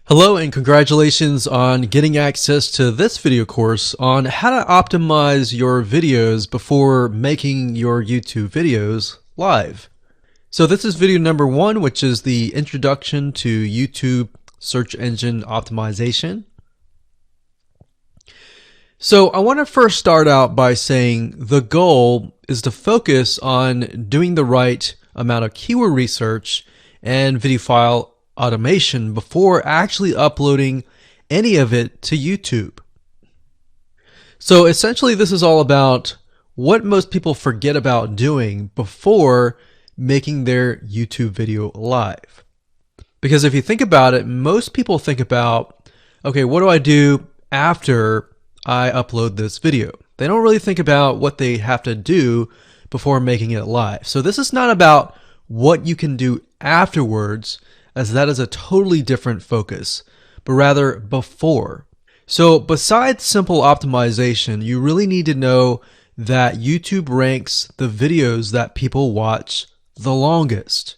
Hello and congratulations on getting access to this video course on how to optimize your videos before making your YouTube videos live. So this is video number 1, which is the introduction to YouTube search engine optimization. So I want to first start out by saying the goal is to focus on doing the right amount of keyword research and video file automation before actually uploading any of it to YouTube. So essentially this is all about what most people forget about doing before making their YouTube video live. Because if you think about it, most people think about, okay, what do I do after I upload this video? They don't really think about what they have to do before making it live. So this is not about what you can do afterwards, as that is a totally different focus, but rather before. So besides simple optimization, you really need to know that YouTube ranks the videos that people watch the longest.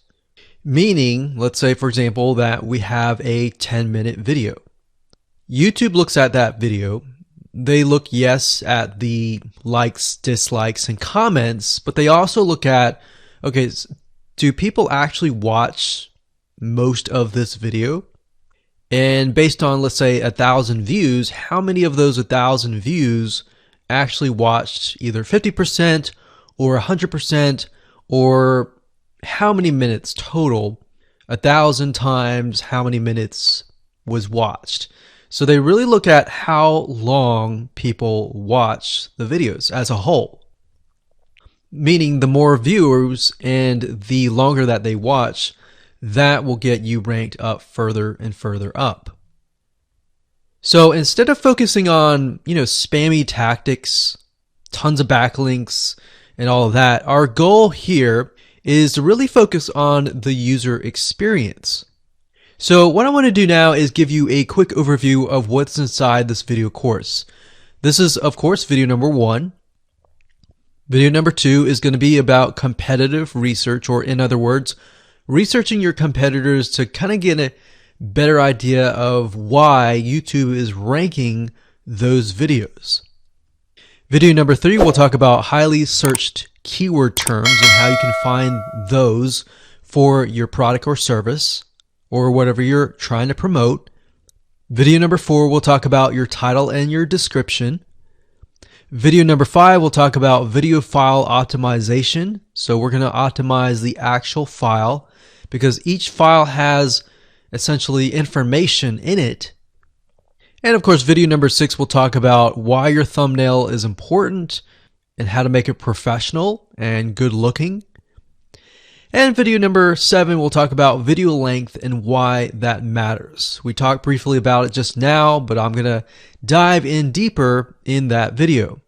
Meaning, let's say for example that we have a 10-minute video. YouTube looks at that video. They look, yes, at the likes, dislikes, and comments, but they also look at, okay, do people actually watch most of this video? And based on, let's say, 1,000 views, how many of those 1,000 views actually watched either 50% or 100%, or how many minutes total? 1,000 times how many minutes was watched. So they really look at how long people watch the videos as a whole. Meaning the more viewers and the longer that they watch, that will get you ranked up further and further up. So instead of focusing on, spammy tactics, tons of backlinks, and all of that, our goal here is to really focus on the user experience. So what I want to do now is give you a quick overview of what's inside this video course. This is, of course, video number 1. Video number 2 is going to be about competitive research, or in other words, researching your competitors to kind of get a better idea of why YouTube is ranking those videos. Video number 3, we'll talk about highly searched keyword terms and how you can find those for your product or service or whatever you're trying to promote. Video number 4, we'll talk about your title and your description. Video number 5, we'll talk about video file optimization. So we're going to optimize the actual file, because each file has essentially information in it. And of course, video number 6 will talk about why your thumbnail is important and how to make it professional and good looking. And video number 7 will talk about video length and why that matters. We talked briefly about it just now, but I'm going to dive in deeper in that video.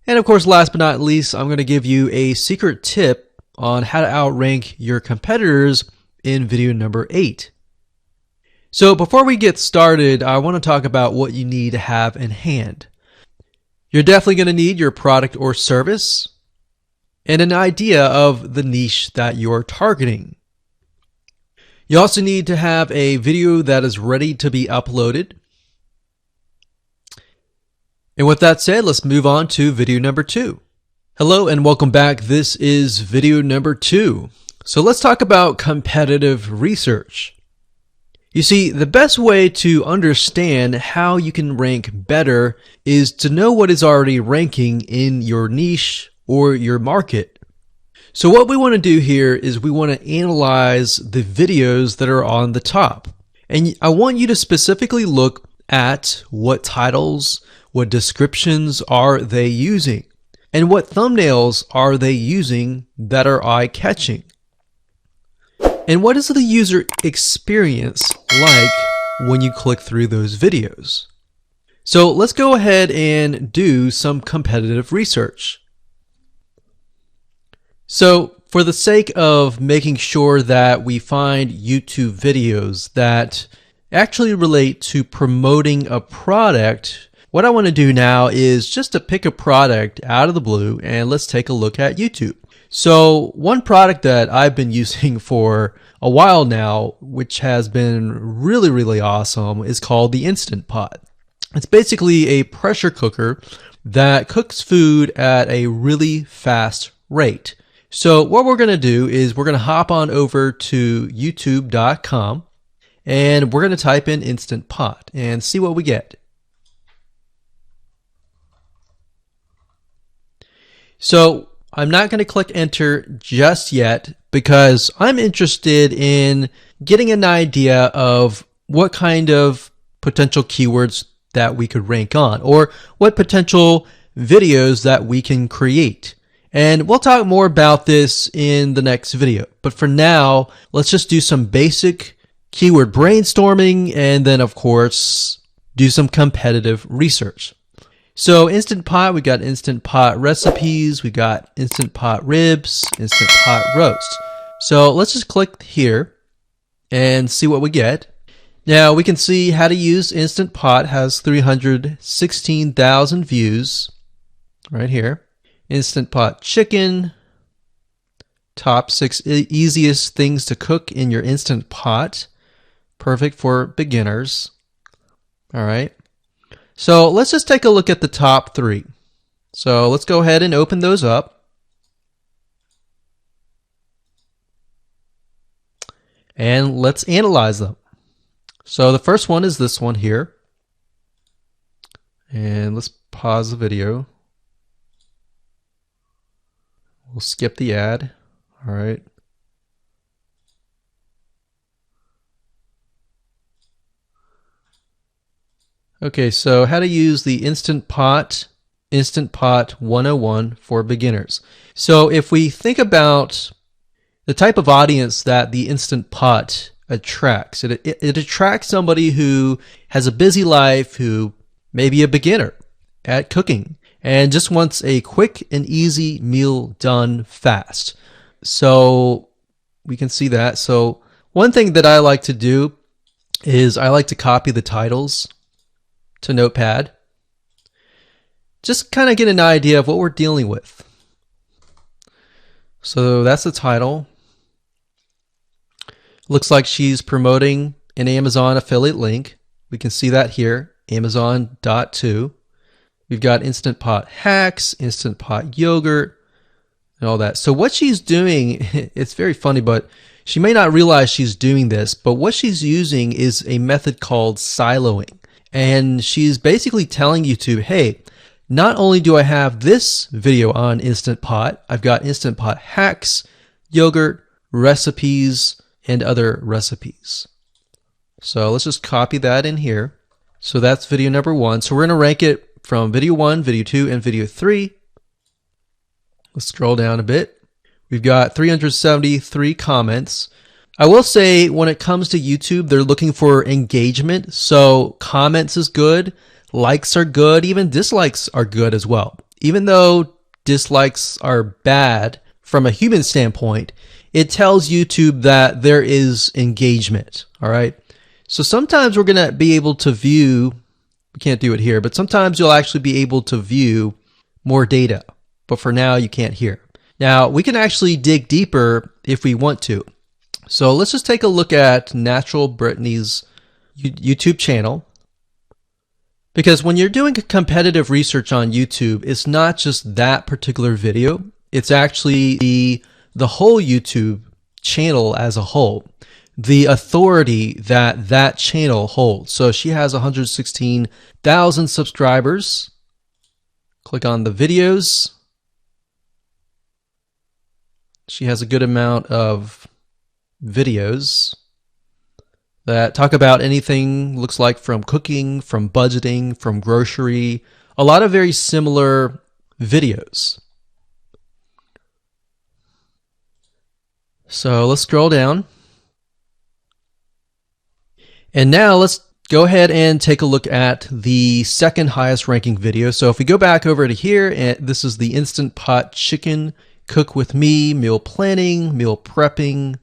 And of course, last but not least, I'm going to give you a secret tip on how to outrank your competitors in video number 8. So before we get started, I want to talk about what you need to have in hand. You're definitely going to need your product or service and an idea of the niche that you're targeting. You also need to have a video that is ready to be uploaded. And with that said, let's move on to video number 2. Hello and welcome back. This is video number 2. So let's talk about competitive research. You see, the best way to understand how you can rank better is to know what is already ranking in your niche or your market. So what we want to do here is we want to analyze the videos that are on the top. And I want you to specifically look at what titles, what descriptions are they using, and what thumbnails are they using that are eye-catching. And what is the user experience like when you click through those videos? So let's go ahead and do some competitive research. So for the sake of making sure that we find YouTube videos that actually relate to promoting a product, what I want to do now is just to pick a product out of the blue and let's take a look at YouTube. So one product that I've been using for a while now, which has been really, really awesome, is called the Instant Pot. It's basically a pressure cooker that cooks food at a really fast rate. So what we're going to do is we're going to hop on over to youtube.com and we're going to type in Instant Pot and see what we get. So I'm not going to click enter just yet because I'm interested in getting an idea of what kind of potential keywords that we could rank on, or what potential videos that we can create. And we'll talk more about this in the next video. But for now, let's just do some basic keyword brainstorming and then, of course, do some competitive research. So Instant Pot, we got Instant Pot recipes, we got Instant Pot ribs, Instant Pot roast. So let's just click here and see what we get. Now we can see how to use Instant Pot has 316,000 views right here. Instant Pot chicken, top 6 easiest things to cook in your Instant Pot. Perfect for beginners. All right. So let's just take a look at the top 3. So let's go ahead and open those up. And let's analyze them. So the first one is this one here. And let's pause the video. We'll skip the ad. All right. Okay, so how to use the Instant Pot 101 for beginners. So if we think about the type of audience that the Instant Pot attracts, it attracts somebody who has a busy life, who may be a beginner at cooking and just wants a quick and easy meal done fast. So we can see that. So one thing that I like to do is I like to copy the titles to Notepad. Just kind of get an idea of what we're dealing with. So that's the title. Looks like she's promoting an Amazon affiliate link. We can see that here, Amazon.to. We've got Instant Pot hacks, Instant Pot yogurt, and all that. So what she's doing, it's very funny, but she may not realize she's doing this, but what she's using is a method called siloing. And she's basically telling YouTube, hey, not only do I have this video on Instant Pot, I've got Instant Pot hacks, yogurt, recipes, and other recipes. So let's just copy that in here. So that's video number 1. So we're going to rank it from video 1, video 2, and video 3. Let's scroll down a bit. We've got 373 comments. I will say when it comes to YouTube, they're looking for engagement. So comments is good, likes are good, even dislikes are good as well. Even though dislikes are bad from a human standpoint, it tells YouTube that there is engagement. All right. So sometimes we're going to be able to view, we can't do it here, but sometimes you'll actually be able to view more data. But for now, you can't hear. Now, we can actually dig deeper if we want to. So let's just take a look at Natural Brittany's YouTube channel. Because when you're doing competitive research on YouTube, it's not just that particular video. It's actually the whole YouTube channel as a whole. The authority that that channel holds. So she has 116,000 subscribers. Click on the videos. She has a good amount of videos that talk about anything, looks like from cooking, from budgeting, from grocery, a lot of very similar videos. So let's scroll down. And now let's go ahead and take a look at the second highest ranking video. So if we go back over to here, and this is the Instant Pot chicken, cook with me, meal planning, meal prepping,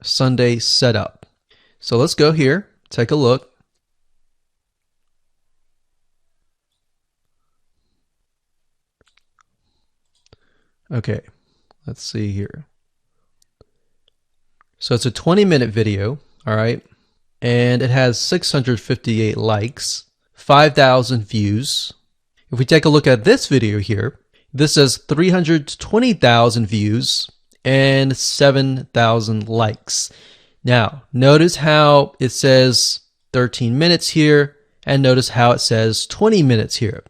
Sunday setup. So let's go here, take a look. Okay, Let's see here. So it's a 20-minute video, all right? And it has 658 likes, 5,000 views. If we take a look at this video here, this has 320,000 views and 7,000 likes. Now, notice how it says 13 minutes here, and notice how it says 20 minutes here.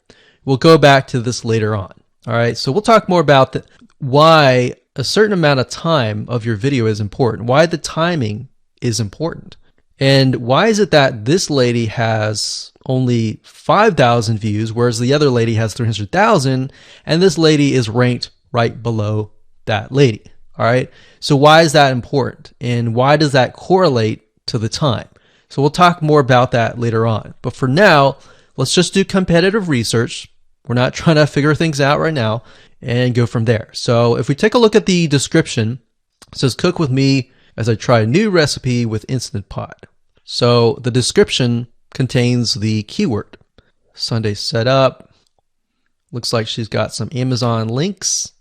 We'll go back to this later on. All right, so we'll talk more about why a certain amount of time of your video is important, why the timing is important. And why is it that this lady has only 5,000 views, whereas the other lady has 300,000, and this lady is ranked right below that lady? All right. So why is that important? And why does that correlate to the time? So we'll talk more about that later on. But for now, let's just do competitive research. We're not trying to figure things out right now and go from there. So if we take a look at the description, it says cook with me as I try a new recipe with Instant Pot. So the description contains the keyword. Sunday setup. Looks like she's got some Amazon links.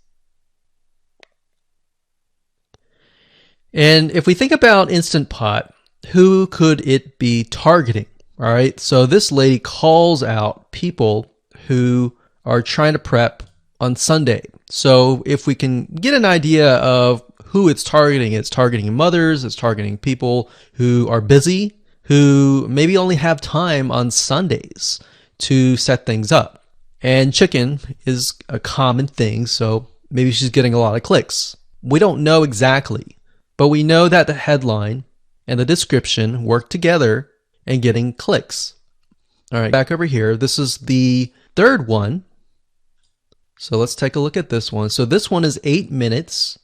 And if we think about Instant Pot, who could it be targeting? All right, so this lady calls out people who are trying to prep on Sunday. So if we can get an idea of who it's targeting mothers, it's targeting people who are busy, who maybe only have time on Sundays to set things up. And chicken is a common thing, so maybe she's getting a lot of clicks. We don't know exactly, but we know that the headline and the description work together and getting clicks. All right, back over here. This is the third one. So let's take a look at this one. So this one is 8 minutes,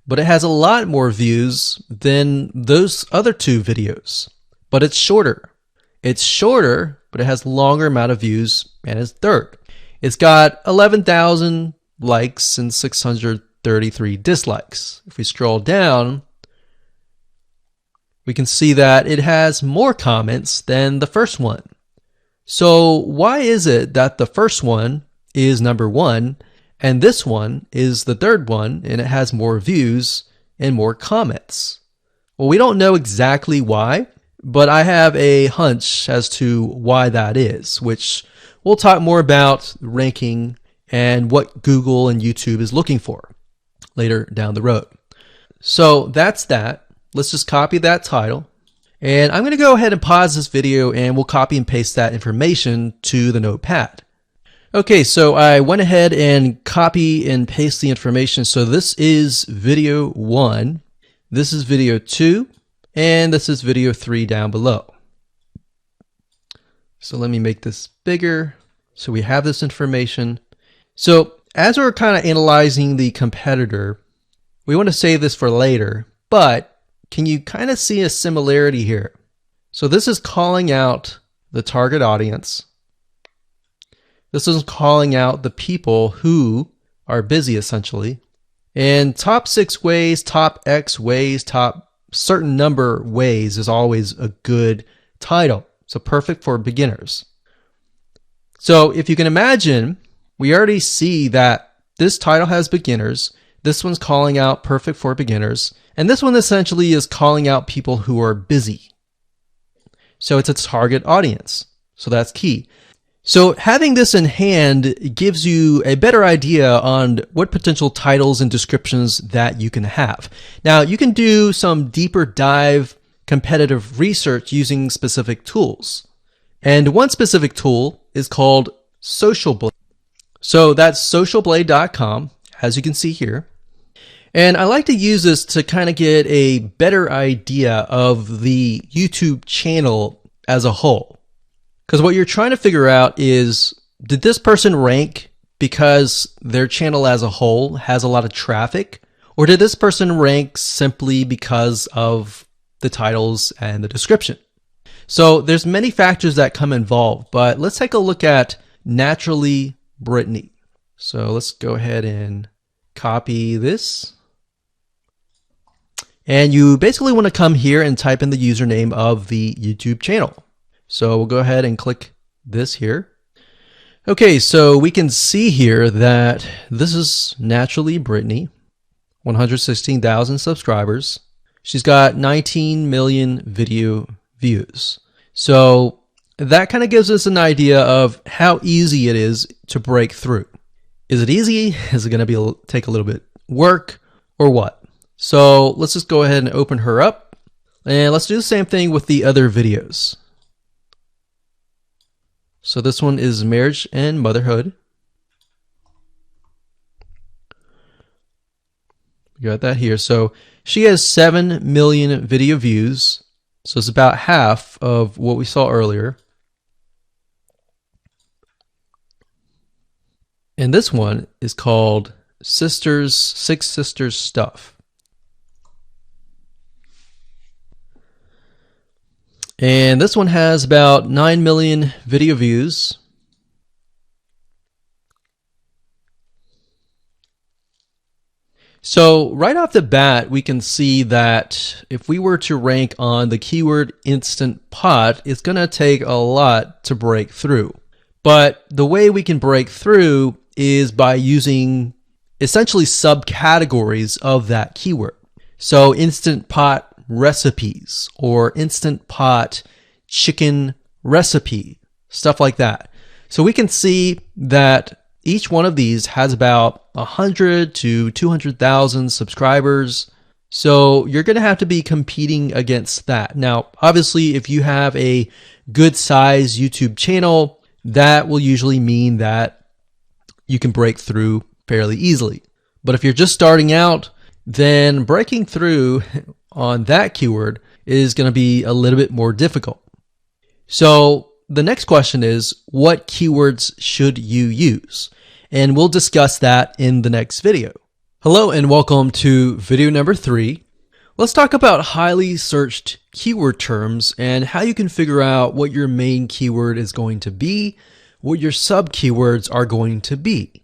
but it has a lot more views than those other two videos, but it's shorter. It's shorter, but it has longer amount of views, and it's third. It's got 11,000 likes and 633 dislikes. If we scroll down, we can see that it has more comments than the first one. So why is it that the first one is number one and this one is the third one and it has more views and more comments? Well, we don't know exactly why, but I have a hunch as to why that is, which we'll talk more about ranking and what Google and YouTube is looking for later down the road. So that's that. Let's just copy that title. And I'm going to go ahead and pause this video and we'll copy and paste that information to the notepad. Okay, so I went ahead and copy and paste the information. So this is video 1, this is video 2, and this is video 3 down below. So let me make this bigger so we have this information. So as we're kind of analyzing the competitor, we want to save this for later, but can you kind of see a similarity here? So this is calling out the target audience. This is calling out the people who are busy, essentially. And top 6 ways, top X ways, top certain number ways is always a good title. So perfect for beginners. So if you can imagine, we already see that this title has beginners. This one's calling out perfect for beginners. And this one essentially is calling out people who are busy. So it's a target audience. So that's key. So having this in hand gives you a better idea on what potential titles and descriptions that you can have. Now, you can do some deeper dive competitive research using specific tools. And one specific tool is called Social Blade. So that's socialblade.com, as you can see here. And I like to use this to kind of get a better idea of the YouTube channel as a whole. Because what you're trying to figure out is, did this person rank because their channel as a whole has a lot of traffic? Or did this person rank simply because of the titles and the description? So there's many factors that come involved, but let's take a look at Naturally Brittany. So let's go ahead and copy this. And you basically want to come here and type in the username of the YouTube channel. So we'll go ahead and click this here. Okay, so we can see here that this is Naturally Brittany. 116,000 subscribers. She's got 19 million video views. So that kind of gives us an idea of how easy it is to break through. Is it easy? Is it going to take a little bit work or what? So let's just go ahead and open her up, and let's do the same thing with the other videos. So this one is marriage and motherhood. We got that here. So she has 7 million video views. So it's about half of what we saw earlier. And this one is called Six Sisters Stuff. And this one has about 9 million video views. So right off the bat, we can see that if we were to rank on the keyword Instant Pot, it's going to take a lot to break through. But the way we can break through is by using essentially subcategories of that keyword. So Instant Pot recipes or Instant Pot chicken recipe, stuff like that. So we can see that each one of these has about 100 to 200,000 subscribers. So you're going to have to be competing against that. Now, obviously, if you have a good size YouTube channel, that will usually mean that you can break through fairly easily. But if you're just starting out, then breaking through on that keyword is going to be a little bit more difficult. So the next question is, what keywords should you use? And we'll discuss that in the next video. Hello and welcome to video number 3. Let's talk about highly searched keyword terms and how you can figure out what your main keyword is going to be, what your sub keywords are going to be.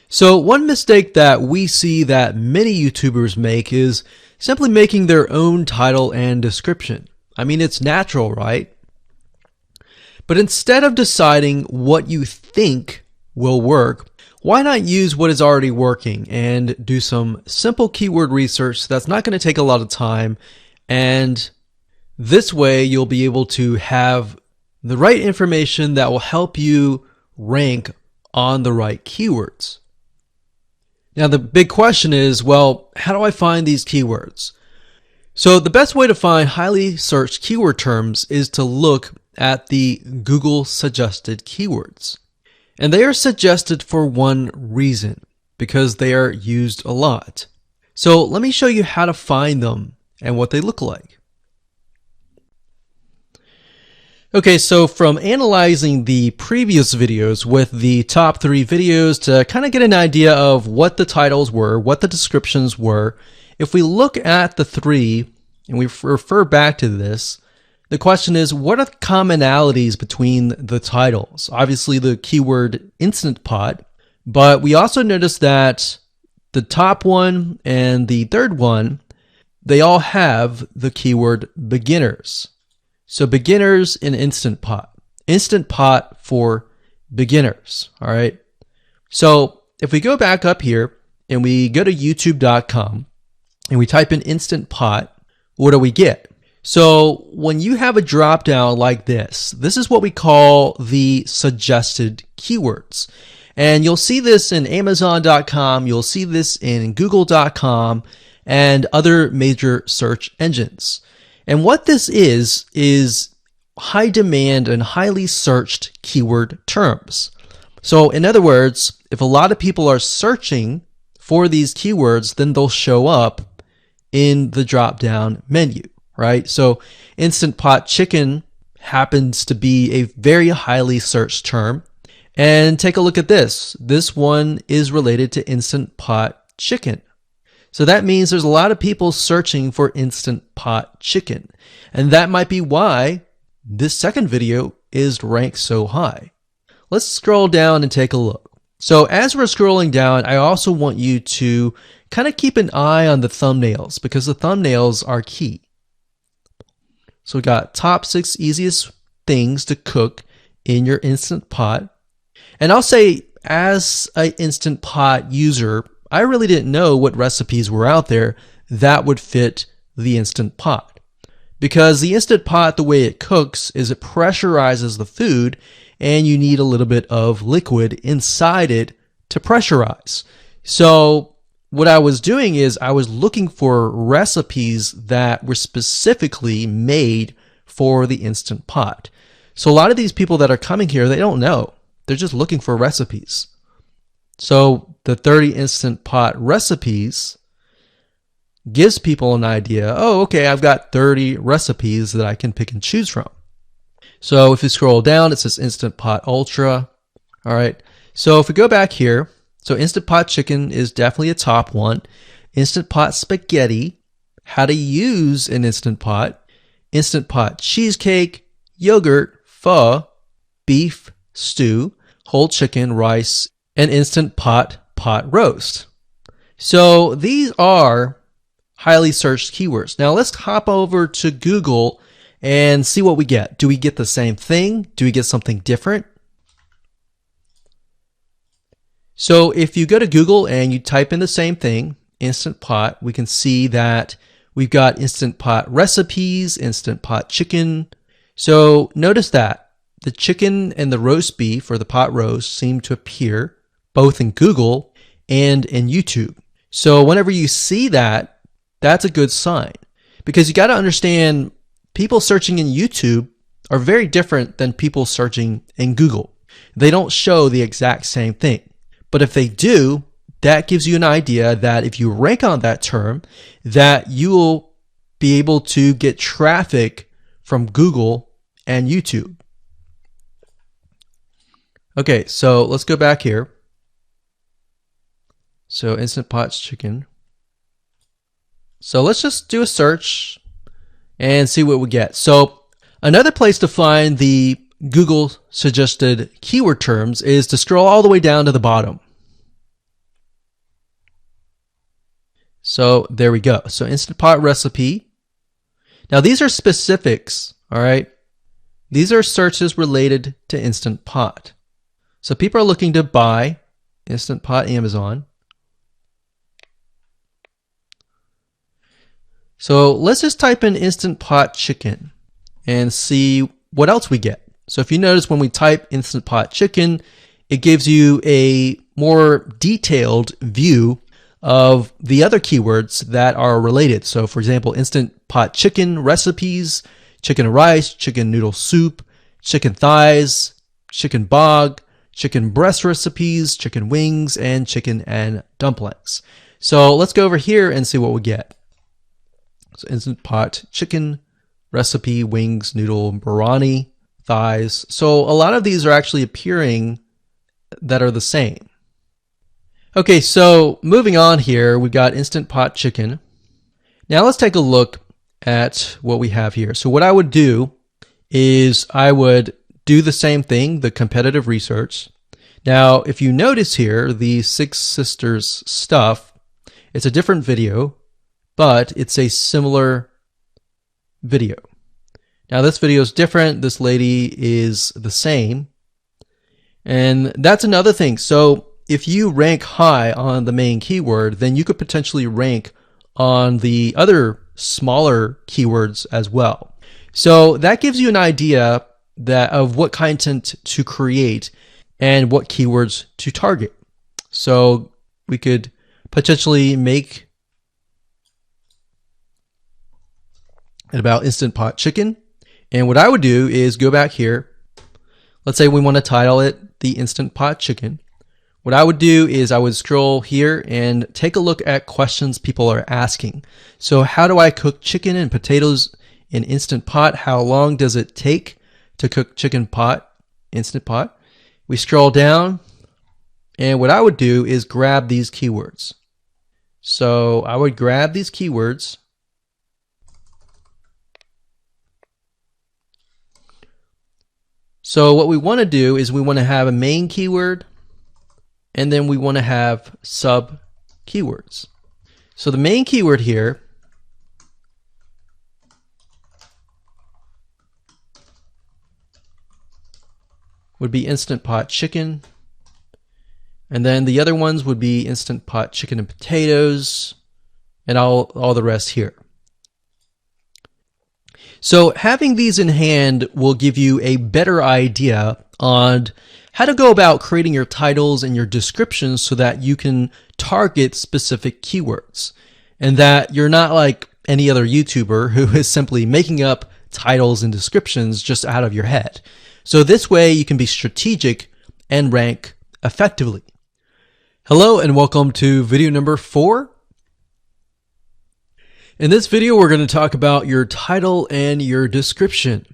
So one mistake that we see that many YouTubers make is simply making their own title and description. I mean, it's natural, right? But instead of deciding what you think will work, why not use what is already working and do some simple keyword research that's not going to take a lot of time, and this way you'll be able to have the right information that will help you rank on the right keywords. Now the big question is, well, how do I find these keywords? So the best way to find highly searched keyword terms is to look at the Google suggested keywords. And they are suggested for one reason, because they are used a lot. So let me show you how to find them and what they look like. Okay, so from analyzing the previous videos with the top 3 videos to kind of get an idea of what the titles were, what the descriptions were, if we look at the 3 and we refer back to this, the question is, what are the commonalities between the titles? Obviously the keyword Instant Pot, but we also notice that the top one and the third one, they all have the keyword beginners. So beginners in Instant Pot. Instant Pot for beginners, all right? So if we go back up here and we go to youtube.com and we type in Instant Pot, what do we get? So when you have a drop down like this is what we call the suggested keywords. And you'll see this in Amazon.com, you'll see this in Google.com and other major search engines. And what this is high demand and highly searched keyword terms. So in other words, if a lot of people are searching for these keywords, then they'll show up in the drop down menu. Right? So Instant Pot chicken happens to be a very highly searched term. And take a look at this. This one is related to Instant Pot chicken. So that means there's a lot of people searching for Instant Pot chicken. And that might be why this second video is ranked so high. Let's scroll down and take a look. So as we're scrolling down, I also want you to kind of keep an eye on the thumbnails, because the thumbnails are key. So we got top 6 easiest things to cook in your Instant Pot. And I'll say, as an Instant Pot user, I really didn't know what recipes were out there that would fit the Instant Pot. Because the Instant Pot, the way it cooks is it pressurizes the food, and you need a little bit of liquid inside it to pressurize. So what I was doing is I was looking for recipes that were specifically made for the Instant Pot. So a lot of these people that are coming here, they don't know. They're just looking for recipes. So the 30 Instant Pot recipes gives people an idea. Oh, okay, I've got 30 recipes that I can pick and choose from. So if you scroll down, it says Instant Pot Ultra. All right. So if we go back here, so Instant Pot Chicken is definitely a top one. Instant Pot Spaghetti, how to use an Instant Pot. Instant Pot Cheesecake, Yogurt, Pho, Beef Stew, Whole Chicken, Rice, and Instant Pot Pot Roast. So these are highly searched keywords. Now let's hop over to Google and see what we get. Do we get the same thing? Do we get something different? So if you go to Google and you type in the same thing, Instant Pot, we can see that we've got Instant Pot recipes, Instant Pot chicken. So notice that the chicken and the roast beef or the pot roast seem to appear both in Google and in YouTube. So whenever you see that, that's a good sign, because you got to understand people searching in YouTube are very different than people searching in Google. They don't show the exact same thing. But if they do, that gives you an idea that if you rank on that term, that you will be able to get traffic from Google and YouTube. Okay, so let's go back here. So Instant Pot Chicken. So let's just do a search and see what we get. So another place to find the Google suggested keyword terms is to scroll all the way down to the bottom. So there we go. So Instant Pot recipe. Now these are specifics, all right? These are searches related to Instant Pot. So people are looking to buy Instant Pot Amazon. So let's just type in Instant Pot Chicken and see what else we get. So if you notice when we type Instant Pot Chicken, it gives you a more detailed view of the other keywords that are related. So for example, Instant Pot Chicken recipes, chicken and rice, chicken noodle soup, chicken thighs, chicken bog, chicken breast recipes, chicken wings, and chicken and dumplings. So let's go over here and see what we get. So Instant Pot Chicken recipe, wings, noodle, biryani, thighs. So a lot of these are actually appearing that are the same. Okay, so moving on here, we've got Instant Pot Chicken. Now let's take a look at what we have here. So what I would do is I would do the same thing, the competitive research. Now, if you notice here, the Six Sisters stuff, it's a different video, but it's a similar video. Now this video is different. This lady is the same. And that's another thing. So if you rank high on the main keyword, then you could potentially rank on the other smaller keywords as well. So that gives you an idea that of what content to create and what keywords to target. So we could potentially make it about Instant Pot Chicken. And what I would do is go back here. Let's say we want to title it the Instant Pot Chicken. What I would do is I would scroll here and take a look at questions people are asking. So how do I cook chicken and potatoes in Instant Pot? How long does it take to cook chicken pot, Instant Pot? We scroll down, and what I would do is grab these keywords. So I would grab these keywords. So what we want to do is we want to have a main keyword, and then we want to have sub keywords. So the main keyword here would be Instant Pot Chicken. And then the other ones would be Instant Pot chicken and potatoes, and all the rest here. So having these in hand will give you a better idea on how to go about creating your titles and your descriptions so that you can target specific keywords, and that you're not like any other YouTuber who is simply making up titles and descriptions just out of your head. So this way you can be strategic and rank effectively. Hello and welcome to video number 4. In this video, we're going to talk about your title and your description.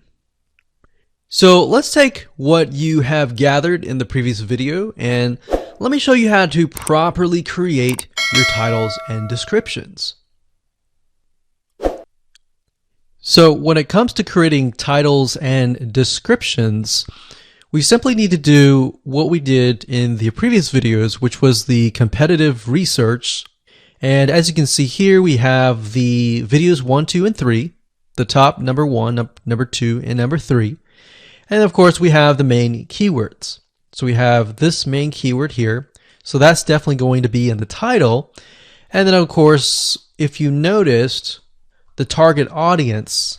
So let's take what you have gathered in the previous video and let me show you how to properly create your titles and descriptions. So when it comes to creating titles and descriptions, we simply need to do what we did in the previous videos, which was the competitive research. And as you can see here, we have the videos 1, 2, and 3, the top number 1, number 2, and number 3. And of course, we have the main keywords. So we have this main keyword here. So that's definitely going to be in the title. And then of course, if you noticed, the target audience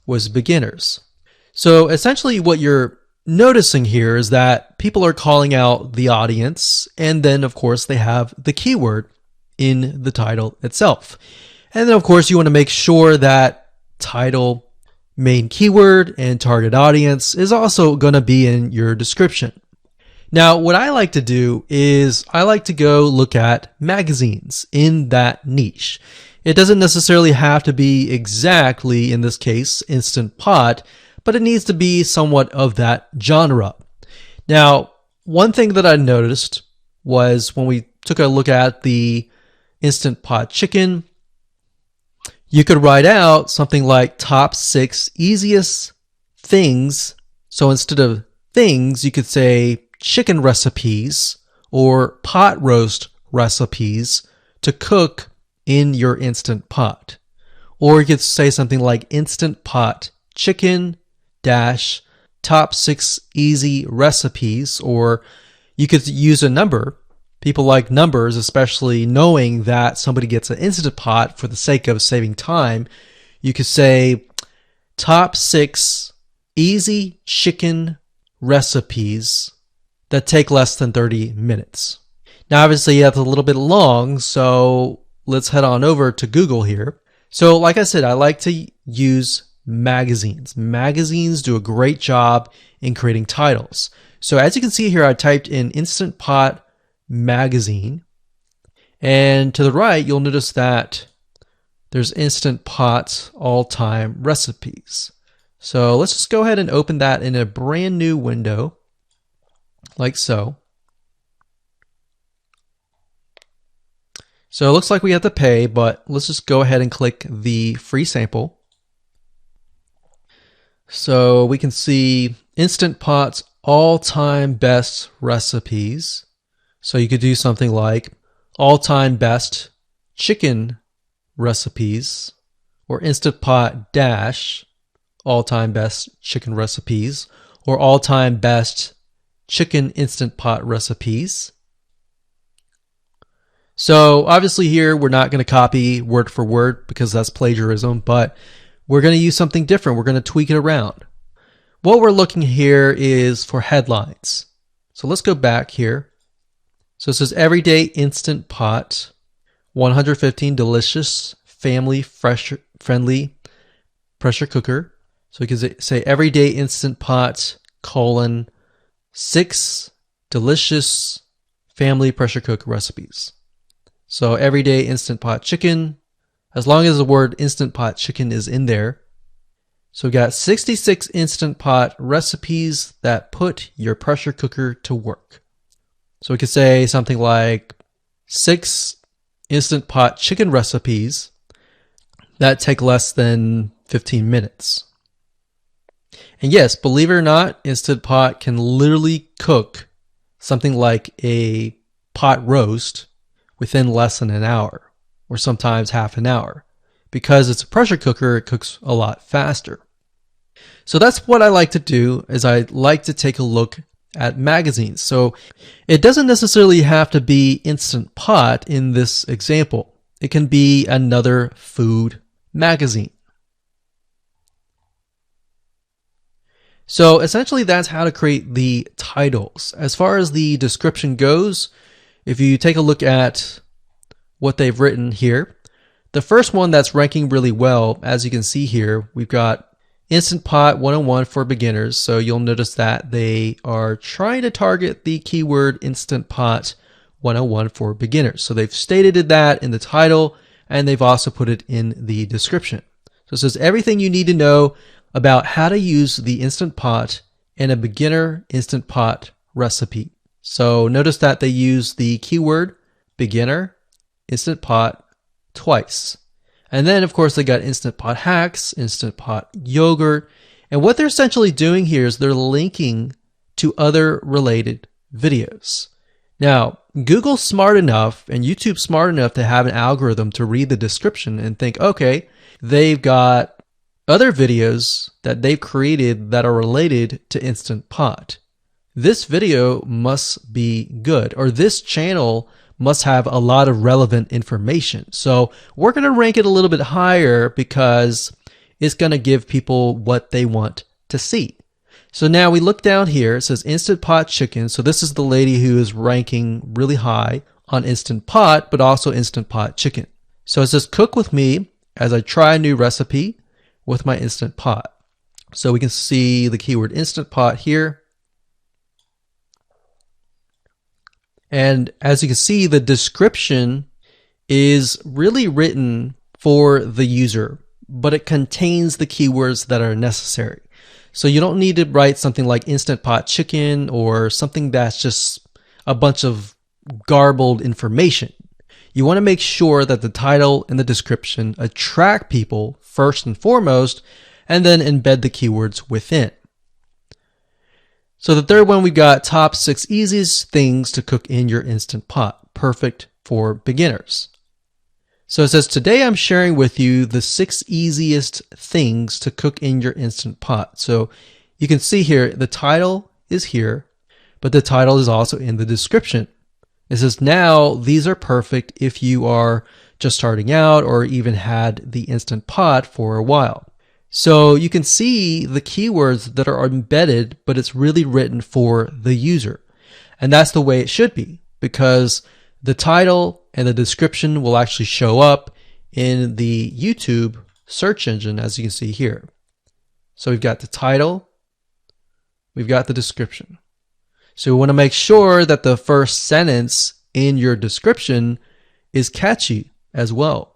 was beginners. So essentially what you're noticing here is that people are calling out the audience, and then of course they have the keyword in the title itself. And then of course you want to make sure that title, main keyword, and target audience is also going to be in your description. Now what I like to do is I like to go look at magazines in that niche. It doesn't necessarily have to be exactly, in this case, Instant Pot, but it needs to be somewhat of that genre. Now one thing that I noticed was when we took a look at the Instant Pot chicken, you could write out something like top 6 easiest things. So instead of things, you could say chicken recipes or pot roast recipes to cook in your Instant Pot. Or you could say something like Instant Pot chicken dash top 6 easy recipes, or you could use a number. People like numbers, especially knowing that somebody gets an Instant Pot for the sake of saving time. You could say top 6 easy chicken recipes that take less than 30 minutes. Now obviously that's a little bit long, so let's head on over to Google here. So like I said, I like to use magazines. Magazines do a great job in creating titles. So as you can see here, I typed in Instant Pot magazine, and to the right you'll notice that there's Instant Pot all-time recipes. So let's just go ahead and open that in a brand new window like so. So it looks like we have to pay, but let's just go ahead and click the free sample. So we can see Instant Pot's all-time best recipes. So you could do something like all-time best chicken recipes, or Instant Pot dash all-time best chicken recipes, or all-time best chicken Instant Pot recipes. So obviously here we're not going to copy word for word because that's plagiarism, but we're going to use something different. We're going to tweak it around. What we're looking here is for headlines. So let's go back here. So it says everyday Instant Pot, 115 delicious, family friendly pressure cooker. So we can say everyday Instant Pot, colon, 6 delicious family pressure cook recipes. So everyday Instant Pot chicken, as long as the word Instant Pot chicken is in there. So we got 66 Instant Pot recipes that put your pressure cooker to work. So we could say something like 6 Instant Pot chicken recipes that take less than 15 minutes. And yes, believe it or not, Instant Pot can literally cook something like a pot roast within less than an hour, or sometimes half an hour. Because it's a pressure cooker, it cooks a lot faster. So that's what I like to do, is I like to take a look at magazines. So it doesn't necessarily have to be Instant Pot in this example. It can be another food magazine. So essentially that's how to create the titles. As far as the description goes, if you take a look at what they've written here, the first one that's ranking really well, as you can see here, we've got Instant Pot 101 for beginners. So you'll notice that they are trying to target the keyword Instant Pot 101 for beginners. So they've stated that in the title, and they've also put it in the description. So it says everything you need to know about how to use the Instant Pot in a beginner Instant Pot recipe. So notice that they use the keyword beginner Instant Pot twice. And then of course they got Instant Pot hacks, Instant Pot yogurt. And what they're essentially doing here is they're linking to other related videos. Now, Google's smart enough and YouTube's smart enough to have an algorithm to read the description and think, okay, they've got other videos that they've created that are related to Instant Pot. This video must be good, or this channel must have a lot of relevant information. So we're going to rank it a little bit higher because it's going to give people what they want to see. So now we look down here, it says Instant Pot chicken. So this is the lady who is ranking really high on Instant Pot, but also Instant Pot chicken. So it says cook with me as I try a new recipe with my Instant Pot. So we can see the keyword Instant Pot here. And as you can see, the description is really written for the user, but it contains the keywords that are necessary. So you don't need to write something like Instant Pot chicken or something that's just a bunch of garbled information. You want to make sure that the title and the description attract people first and foremost, and then embed the keywords within. So the third one, we've got top 6 easiest things to cook in your Instant Pot, perfect for beginners. So it says, today I'm sharing with you the 6 easiest things to cook in your Instant Pot. So you can see here, the title is here, but the title is also in the description. It says now these are perfect if you are just starting out or even had the Instant Pot for a while. So you can see the keywords that are embedded, but it's really written for the user. And that's the way it should be, because the title and the description will actually show up in the YouTube search engine, as you can see here. So we've got the title, we've got the description. So we want to make sure that the first sentence in your description is catchy as well.